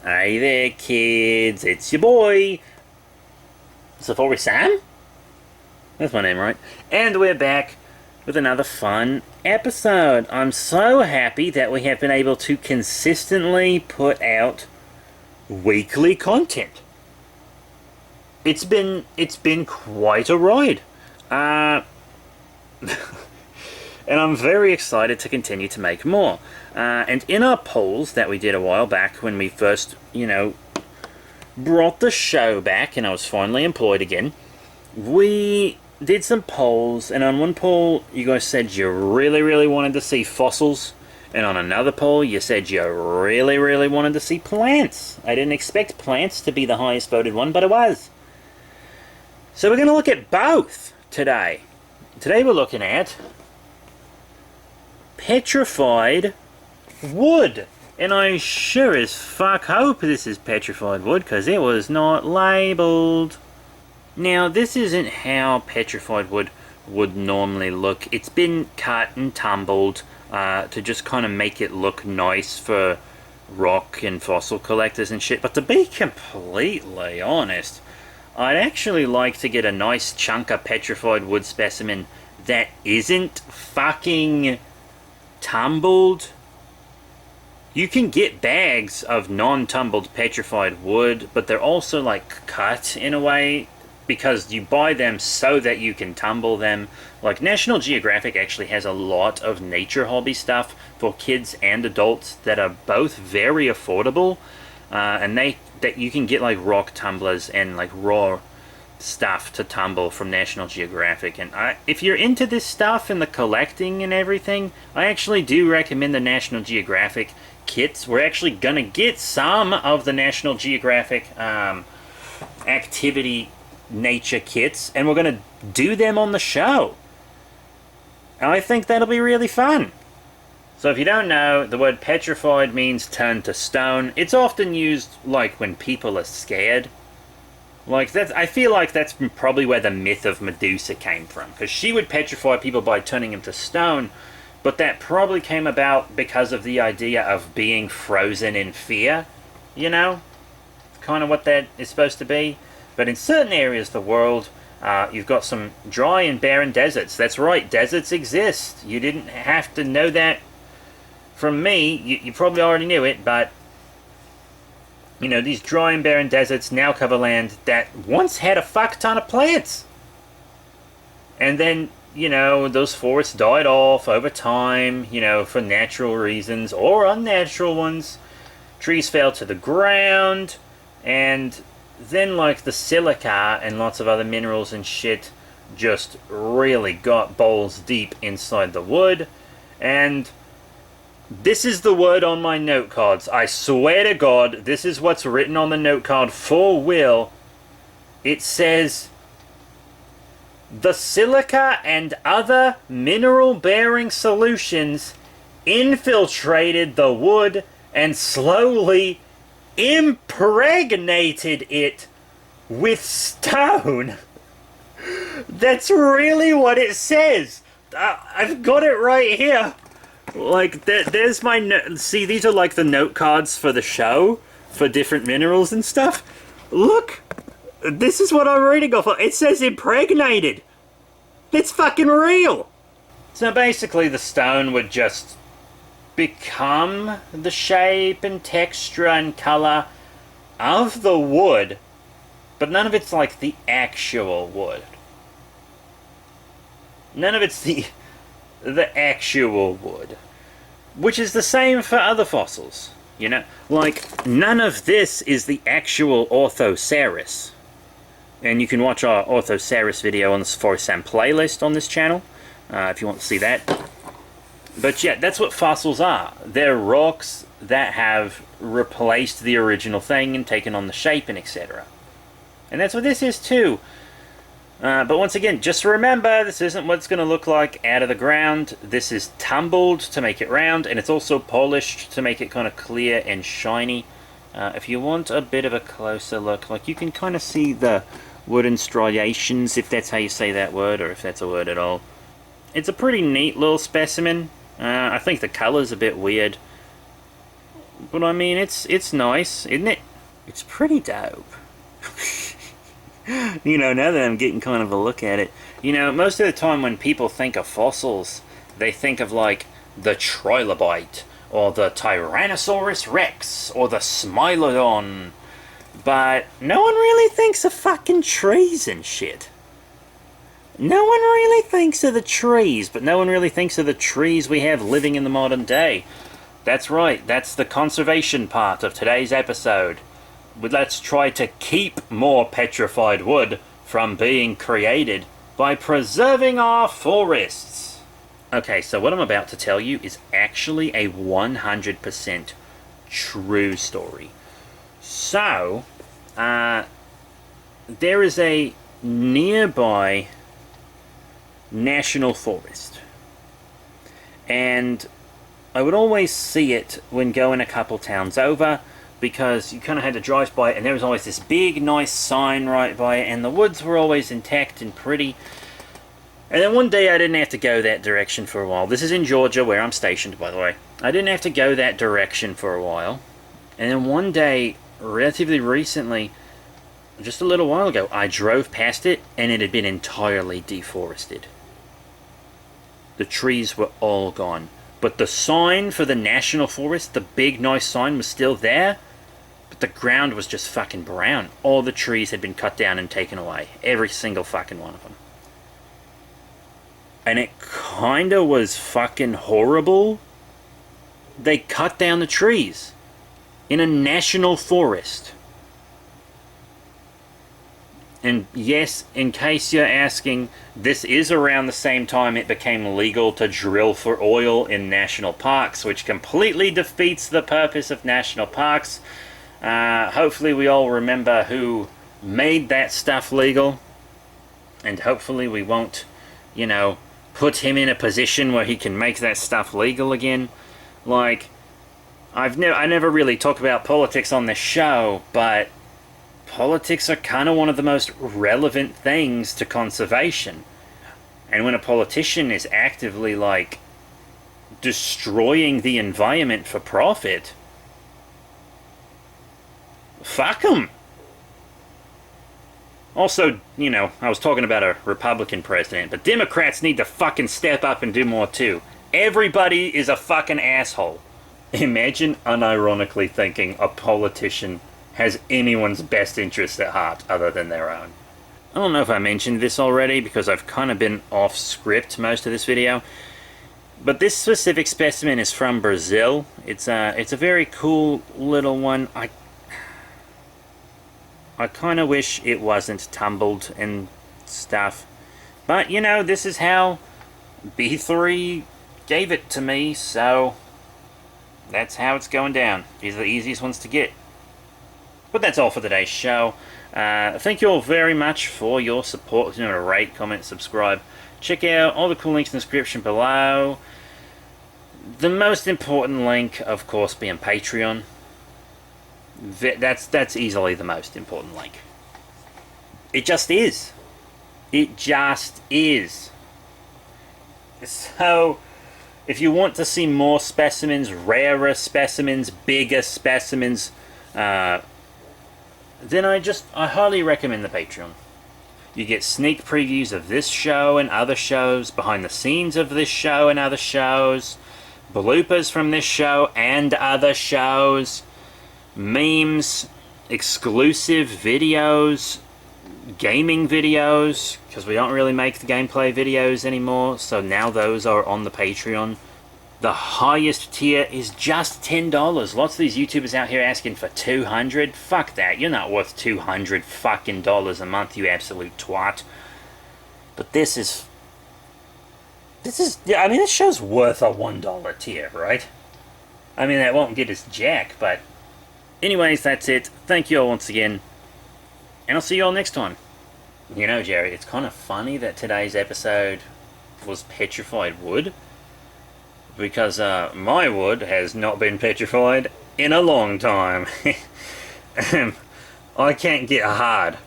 Hey there, kids. It's your boy, Safari Sam. That's my name, right? And we're back with another fun episode. I'm so happy that we have been able to consistently put out weekly content. It's been quite a ride. Uh, and I'm very excited to continue to make more. And in our polls that we did a while back when we first, brought the show back and I was finally employed again, we did some polls, and on one poll you guys said you really, really wanted to see fossils, and on another poll you said you really, really wanted to see plants. I didn't expect plants to be the highest voted one, but it was. So we're going to look at both today. Today we're looking at petrified wood. And I sure as fuck hope this is petrified wood, because it was not labelled. Now, this isn't how petrified wood would normally look. It's been cut and tumbled to just kind of make it look nice for rock and fossil collectors and shit. But to be completely honest, I'd actually like to get a nice chunk of petrified wood specimen that isn't fucking tumbled. You can get bags of non-tumbled petrified wood, but they're also like cut in a way because you buy them so that you can tumble them. Like National Geographic actually has a lot of nature hobby stuff for kids and adults that are both very affordable, and that you can get like rock tumblers and like raw stuff to tumble from National Geographic. And if you're into this stuff and the collecting and everything, I actually do recommend the National Geographic kits. We're actually gonna get some of the National Geographic activity nature kits, and we're gonna do them on the show. And I think that'll be really fun. So if you don't know, the word petrified means turned to stone. It's often used like when people are scared. Like that's, I feel like that's probably where the myth of Medusa came from, because she would petrify people by turning them to stone, but that probably came about because of the idea of being frozen in fear, kind of what that is supposed to be. But in certain areas of the world, you've got some dry and barren deserts. That's right, deserts exist. You didn't have to know that from me. You probably already knew it, but these dry and barren deserts now cover land that once had a fuck ton of plants. And then, those forests died off over time, for natural reasons or unnatural ones. Trees fell to the ground, and then, like, the silica and lots of other minerals and shit just really got balls deep inside the wood. And this is the word on my note cards. I swear to God, this is what's written on the note card for Will. It says, the silica and other mineral-bearing solutions infiltrated the wood and slowly impregnated it with stone. That's really what it says. I've got it right here. Like, there's my see, these are like the note cards for the show, for different minerals and stuff. Look, this is what I'm reading off of. It says impregnated. It's fucking real. So basically the stone would just become the shape and texture and color of the wood, but none of it's like the actual wood. None of it's the actual wood, which is the same for other fossils. Like, none of this is the actual Orthoceras. And you can watch our Orthoceras video on the Safari Sam playlist on this channel, if you want to see that. But yeah, that's what fossils are. They're rocks that have replaced the original thing and taken on the shape and etc. And that's what this is too. But once again, just remember, this isn't what it's going to look like out of the ground. This is tumbled to make it round, and it's also polished to make it kind of clear and shiny. If you want a bit of a closer look, like you can kind of see the wooden striations, if that's how you say that word, or if that's a word at all. It's a pretty neat little specimen. I think the color's a bit weird. But I mean, it's nice, isn't it? It's pretty dope. You know, now that I'm getting kind of a look at it, you know, most of the time when people think of fossils, they think of like the trilobite, or the Tyrannosaurus Rex, or the Smilodon. But no one really thinks of fucking trees and shit. No one really thinks of the trees, but no one really thinks of the trees we have living in the modern day. That's right, that's the conservation part of today's episode. Let's try to keep more petrified wood from being created by preserving our forests. Okay, so what I'm about to tell you is actually a 100% true story. So, there is a nearby national forest. And I would always see it when going a couple towns over, because you kind of had to drive by it, and there was always this big, nice sign right by it, and the woods were always intact and pretty. And then one day I didn't have to go that direction for a while. This is in Georgia, where I'm stationed, by the way. I didn't have to go that direction for a while. And then one day, relatively recently, just a little while ago, I drove past it, and it had been entirely deforested. The trees were all gone. But the sign for the national forest, the big nice sign, was still there. But the ground was just fucking brown. All the trees had been cut down and taken away. Every single fucking one of them. And it kinda was fucking horrible. They cut down the trees in a national forest. And yes, in case you're asking, this is around the same time it became legal to drill for oil in national parks, which completely defeats the purpose of national parks. Hopefully we all remember who made that stuff legal. And hopefully we won't, you know, put him in a position where he can make that stuff legal again. Like, I never really talk about politics on this show, but politics are kind of one of the most relevant things to conservation. And when a politician is actively, like, destroying the environment for profit, fuck them. Also, you know, I was talking about a Republican president, but Democrats need to fucking step up and do more too. Everybody is a fucking asshole. Imagine unironically thinking a politician has anyone's best interest at heart other than their own. I don't know if I mentioned this already because I've kind of been off script most of this video, but this specific specimen is from Brazil. It's a very cool little one. I kind of wish it wasn't tumbled and stuff, but you know, this is how B3 gave it to me, so that's how it's going down. These are the easiest ones to get. But that's all for today's show. Thank you all very much for your support. You know, rate, comment, subscribe. Check out all the cool links in the description below. The most important link, of course, being Patreon. That's easily the most important link. It just is. It just is. So, if you want to see more specimens, rarer specimens, bigger specimens, then I highly recommend the Patreon. You get sneak previews of this show and other shows, behind the scenes of this show and other shows, bloopers from this show and other shows, memes, exclusive videos, gaming videos, because we don't really make the gameplay videos anymore, so now those are on the Patreon. The highest tier is just $10. Lots of these YouTubers out here asking for $200. Fuck that. You're not worth $200 fucking dollars a month, you absolute twat. But this is, yeah, I mean, this show's worth a $1 tier, right? I mean, that won't get us jack, but anyways, that's it. Thank you all once again, and I'll see you all next time. You know, Jerry, it's kind of funny that today's episode was petrified wood, because my wood has not been petrified in a long time. I can't get hard